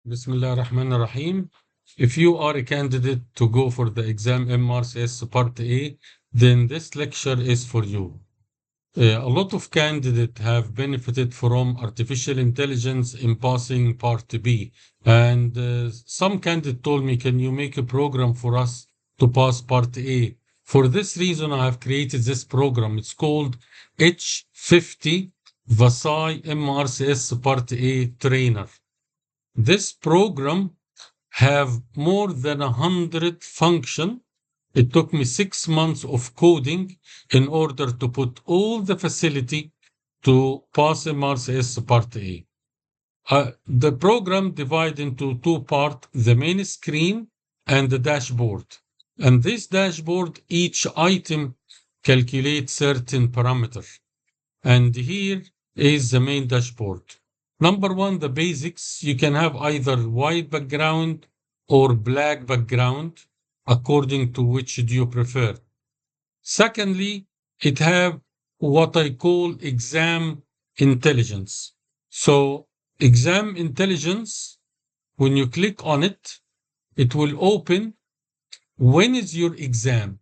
Bismillah ar-Rahman ar-Rahim. If you are a candidate to go for the exam MRCS Part A, then this lecture is for you. A lot of candidates have benefited from artificial intelligence in passing Part B. And some candidate told me, can you make a program for us to pass Part A? For this reason, I have created this program. It's called H50 VASAI MRCS Part A Trainer. This program have more than 100 functions. It took me 6 months of coding in order to put all the facility to pass MRCS Part A. The program divided into two parts, the main screen and the dashboard. And this dashboard, each item calculates certain parameters. And here is the main dashboard. Number one, the basics. You can have either white background or black background, according to which do you prefer. Secondly, it have what I call exam intelligence. So exam intelligence, when you click on it, it will open when is your exam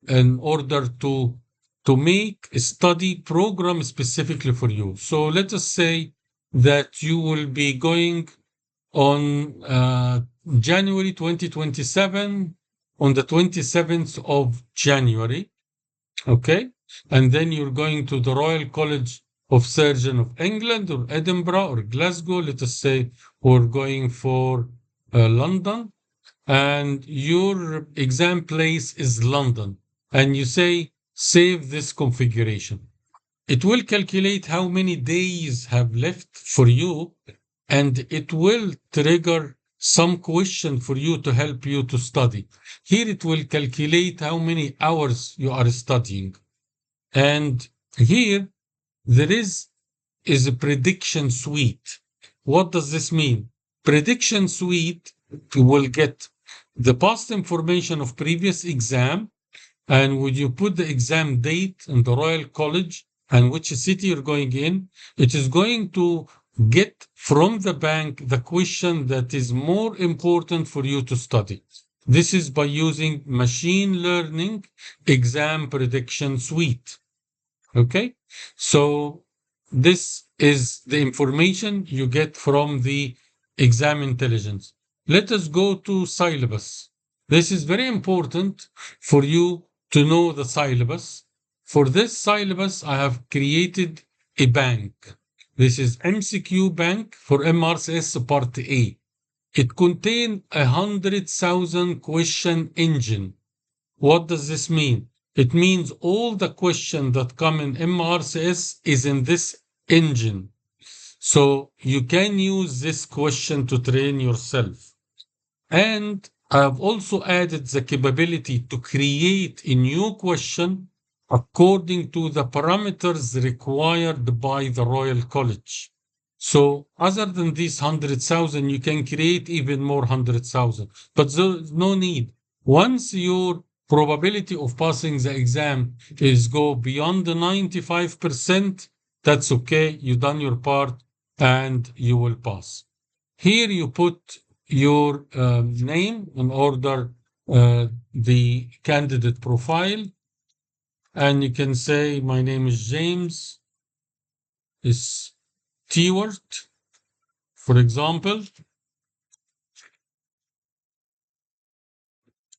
in order to make a study program specifically for you. So let us say that you will be going on January 2027, on the 27th of January, okay? And then you're going to the Royal College of Surgeons of England or Edinburgh or Glasgow, let us say, or going for London, and your exam place is London, and you say, save this configuration. It will calculate how many days have left for you, and it will trigger some question for you to help you to study. Here it will calculate how many hours you are studying. And here there is a prediction suite. What does this mean? Prediction suite will get the past information of previous exam, and when you put the exam date in the Royal College and which city you're going in, it is going to get from the bank the question that is more important for you to study. This is by using machine learning exam prediction suite. Okay, so this is the information you get from the exam intelligence. Let us go to syllabus. This is very important for you to know the syllabus. For this syllabus, I have created a bank. This is MCQ bank for MRCS Part A. It contains 100,000 question engine. What does this mean? It means all the questions that come in MRCS is in this engine. So you can use this question to train yourself. And I have also added the capability to create a new question according to the parameters required by the Royal College. So other than these 100,000, you can create even more 100,000, but there's no need. Once your probability of passing the exam is go beyond the 95%, that's okay. You've done your part and you will pass. Here you put your name in order the candidate profile. And you can say, my name is James Stewart, for example.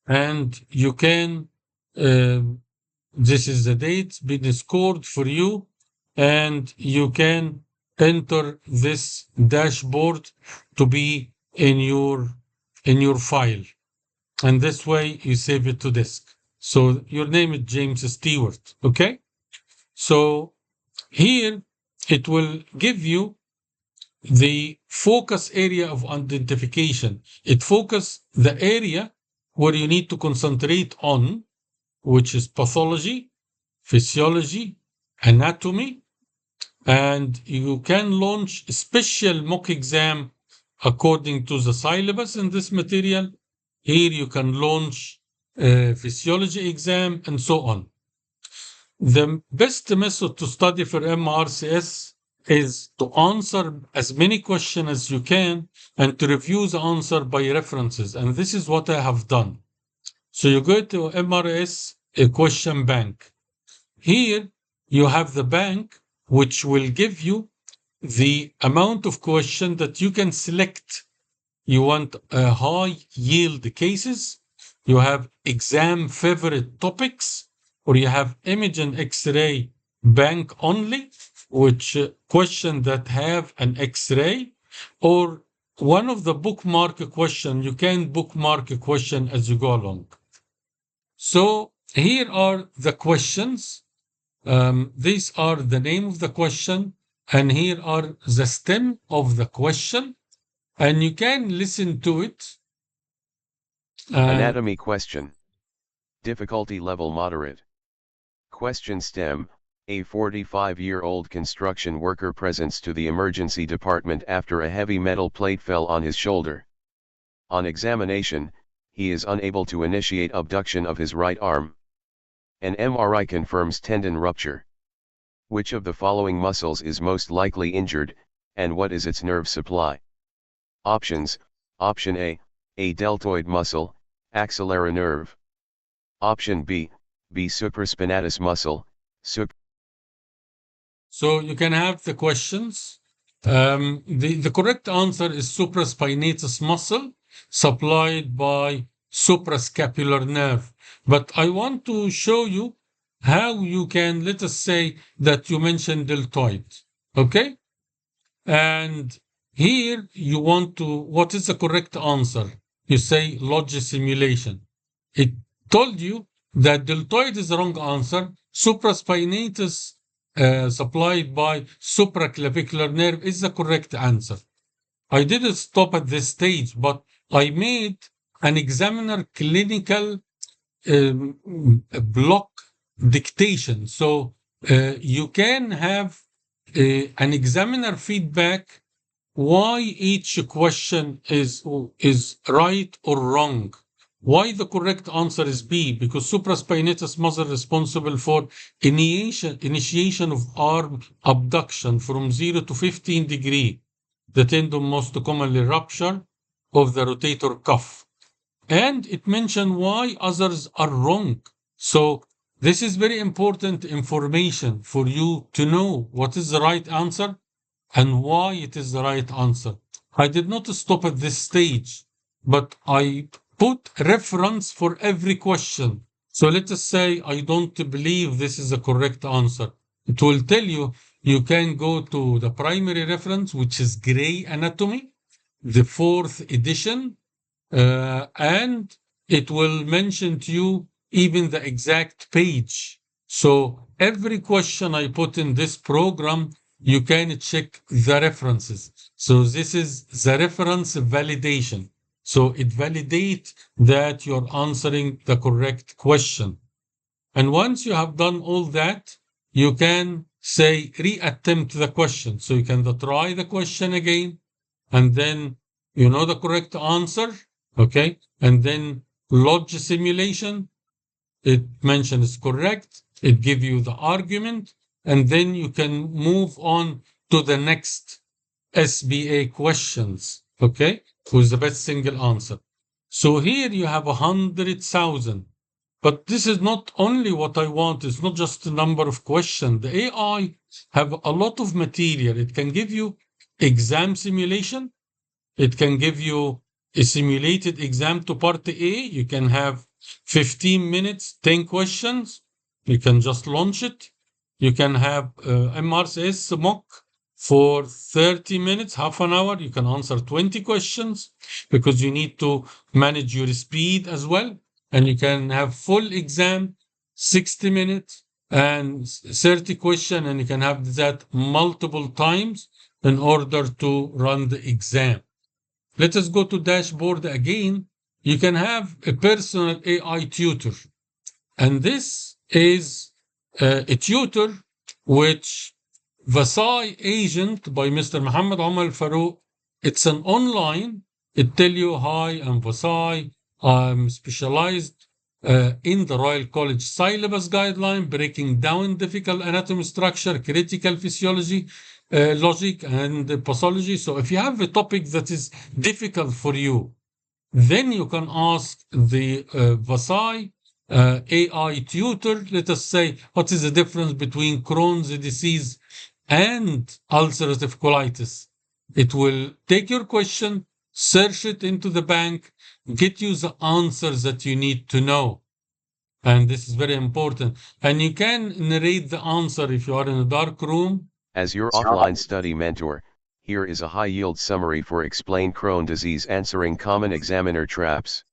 And you can, this is the date been scored for you, and you can enter this dashboard to be in your file. And this way you save it to disk. So your name is James Stewart, okay? So here it will give you the focus area of identification. It focuses the area where you need to concentrate on, which is pathology, physiology, anatomy, and you can launch a special mock exam according to the syllabus in this material. Here you can launch a physiology exam and so on. The best method to study for MRCS is to answer as many questions as you can and to review the answer by references. And this is what I have done. So you go to MRS question bank. Here you have the bank which will give you the amount of question that you can select. You want high yield cases, you have exam favorite topics, or you have image and X-ray bank only, which question that have an X-ray, or one of the bookmark question. You can bookmark a question as you go along. So here are the questions. These are the name of the question, and here are the stem of the question, and you can listen to it. Anatomy question. Difficulty level moderate. Question stem. A 45-year-old construction worker presents to the emergency department after a heavy metal plate fell on his shoulder. On examination, he is unable to initiate abduction of his right arm. An MRI confirms tendon rupture. Which of the following muscles is most likely injured, and what is its nerve supply? Options: Option A deltoid muscle, axillary nerve. Option B supraspinatus muscle, So you can have the questions. The correct answer is supraspinatus muscle supplied by suprascapular nerve. But I want to show you how you can, let us say that you mentioned deltoid. Okay? And here you want to, what is the correct answer? You say lodge simulation. It told you that deltoid is the wrong answer. Supraspinatus supplied by supraclavicular nerve is the correct answer. I didn't stop at this stage, but I made an examiner clinical block dictation. So you can have an examiner feedback why each question is right or wrong. Why the correct answer is B? Because supraspinatus muscle responsible for initiation of arm abduction from 0 to 15 degree. The tendon most commonly rupture of the rotator cuff. And it mentioned why others are wrong. So this is very important information for you to know what is the right answer and why it is the right answer. I did not stop at this stage, but I put reference for every question. So let us say I don't believe this is the correct answer. It will tell you, you can go to the primary reference, which is Gray Anatomy, the 4th edition, and it will mention to you even the exact page. So every question I put in this program, you can check the references. So this is the reference validation. So it validates that you're answering the correct question. And once you have done all that, you can say reattempt the question. So you can try the question again, and then you know the correct answer, okay? And then lodge simulation. It mentions correct. It gives you the argument, and then you can move on to the next SBA questions, okay? With the best single answer. So here you have 100,000. But this is not only what I want. It's not just the number of questions. The AI have a lot of material. It can give you exam simulation. It can give you a simulated exam to part A. You can have 15 minutes, 10 questions. You can just launch it. You can have MRCS mock for 30 minutes, half an hour. You can answer 20 questions because you need to manage your speed as well. And you can have full exam, 60 minutes and 30 questions, and you can have that multiple times in order to run the exam. Let us go to dashboard again. You can have a personal AI tutor. And this is a tutor which VASAI agent by Mr. Mohammed Omar Faru. It's an online. It tell you, hi, I'm VASAI. I'm specialized in the Royal College syllabus guideline, breaking down difficult anatomy structure, critical physiology, logic and pathology. So if you have a topic that is difficult for you, then you can ask the VASAI AI tutor, let us say, what is the difference between Crohn's disease and ulcerative colitis? It will take your question, search it into the bank, get you the answers that you need to know. And this is very important. And you can narrate the answer if you are in a dark room. As your offline study mentor, here is a high-yield summary for Explain Crohn disease answering common examiner traps.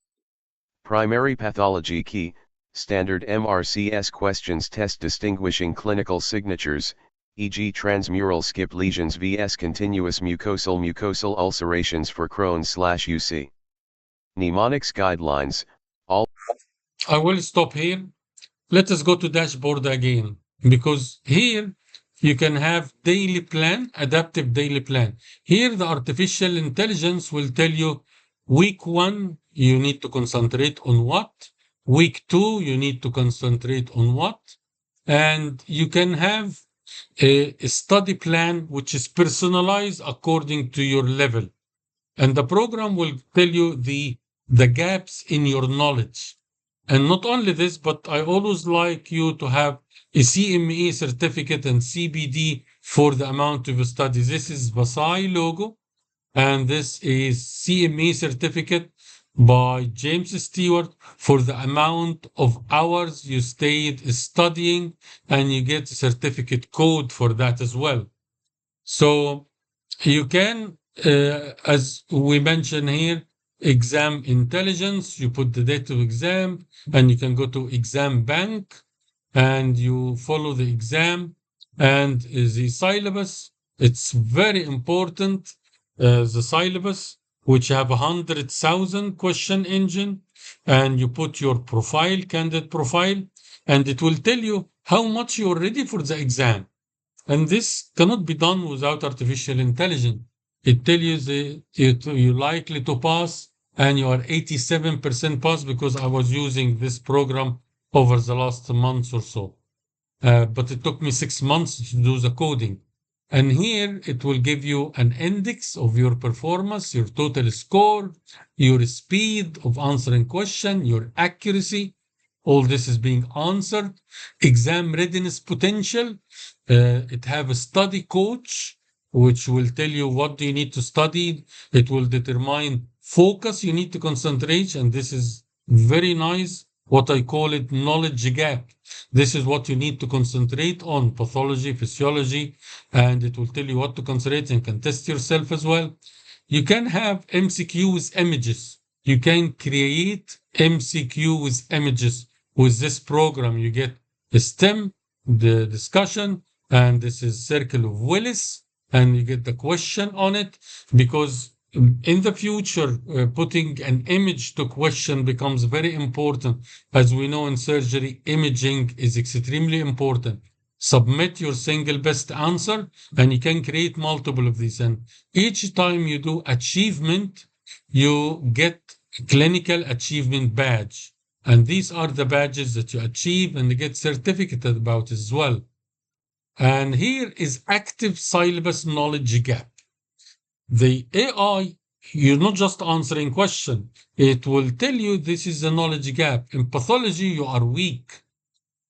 Primary pathology key, standard MRCS questions test distinguishing clinical signatures, e.g. transmural skip lesions vs continuous mucosal ulcerations for Crohn's/UC. Mnemonics guidelines, all. I will stop here. Let us go to dashboard again, because here you can have daily plan, adaptive daily plan. Here the artificial intelligence will tell you week 1 you need to concentrate on what, week 2 you need to concentrate on what, and you can have a study plan which is personalized according to your level. And the program will tell you the gaps in your knowledge. And not only this, but I always like you to have a CME certificate and CBD for the amount of studies. This is VASAI logo, and this is CME certificate by James Stewart for the amount of hours you stayed studying, and you get a certificate code for that as well. So you can, as we mentioned here, exam intelligence, you put the date of exam, and you can go to exam bank, and you follow the exam and the syllabus. It's very important, the syllabus, which have 100,000 question engine, and you put your profile, candidate profile, and it will tell you how much you're ready for the exam. And this cannot be done without artificial intelligence. It tells you that you're likely to pass, and you are 87% pass, because I was using this program over the last month or so. But it took me 6 months to do the coding. And here it will give you an index of your performance, your total score, your speed of answering question, your accuracy. All this is being answered. Exam readiness potential. It have a study coach, which will tell you what do you need to study. It will determine focus you need to concentrate, and this is very nice. What I call it knowledge gap. This is what you need to concentrate on, pathology, physiology, and it will tell you what to concentrate and can test yourself as well. You can have MCQs images. You can create MCQs images with this program. You get the STEM, the discussion, and this is circle of Willis, and you get the question on it, because in the future, putting an image to question becomes very important. As we know in surgery, imaging is extremely important. Submit your single best answer, and you can create multiple of these. And each time you do achievement, you get a clinical achievement badge. And these are the badges that you achieve, and you get certificate about as well. And here is active syllabus knowledge gap. The AI, you're not just answering question. It will tell you this is a knowledge gap. In pathology, you are weak.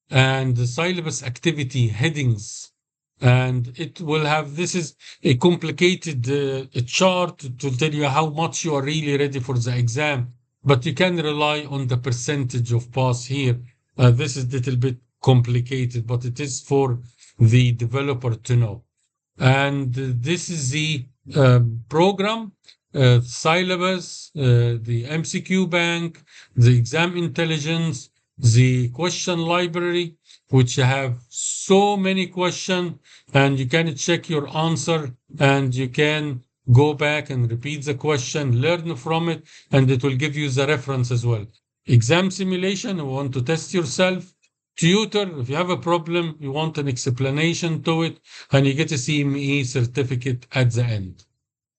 And the syllabus activity headings. And it will have, this is a complicated a chart to tell you how much you are really ready for the exam. But you can rely on the percentage of pass here. This is a little bit complicated, but it is for the developer to know. And this is the program, syllabus, the MCQ bank, the exam intelligence, the question library, which have so many questions, and you can check your answer, and you can go back and repeat the question, learn from it, and it will give you the reference as well. Exam simulation, you want to test yourself. Tutor, if you have a problem, you want an explanation to it, and you get a CME certificate at the end.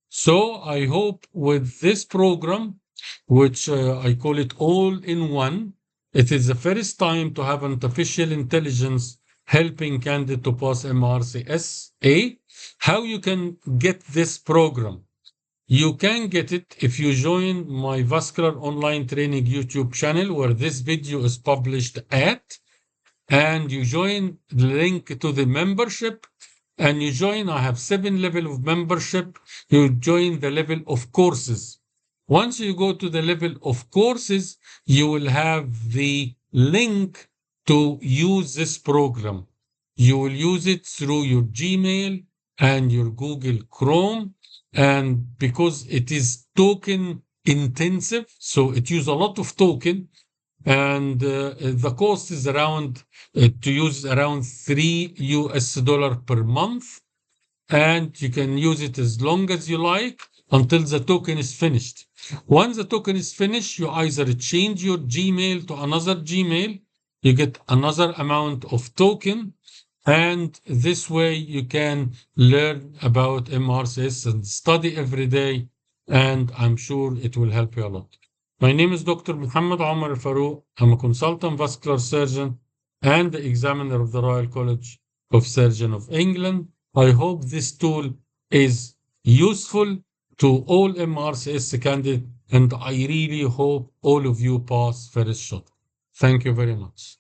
So I hope with this program, which I call it all in one, it is the first time to have artificial intelligence helping candidate to pass MRCS A. How you can get this program? You can get it if you join my Vascular Online Training YouTube channel, where this video is published at, and you join the link to the membership, and you join, I have 7 levels of membership. You join the level of courses. Once you go to the level of courses, you will have the link to use this program. You will use it through your Gmail and your Google Chrome. And because it is token intensive, so it uses a lot of token, and the cost is around, to use around $3 per month. And you can use it as long as you like until the token is finished. Once the token is finished, you either change your Gmail to another Gmail, you get another amount of token, and this way you can learn about MRCS and study every day, and I'm sure it will help you a lot. My name is Dr. Mohammed Omar Faru. I'm a consultant vascular surgeon and the examiner of the Royal College of Surgeons of England. I hope this tool is useful to all MRCS candidates, and I really hope all of you pass first shot. Thank you very much.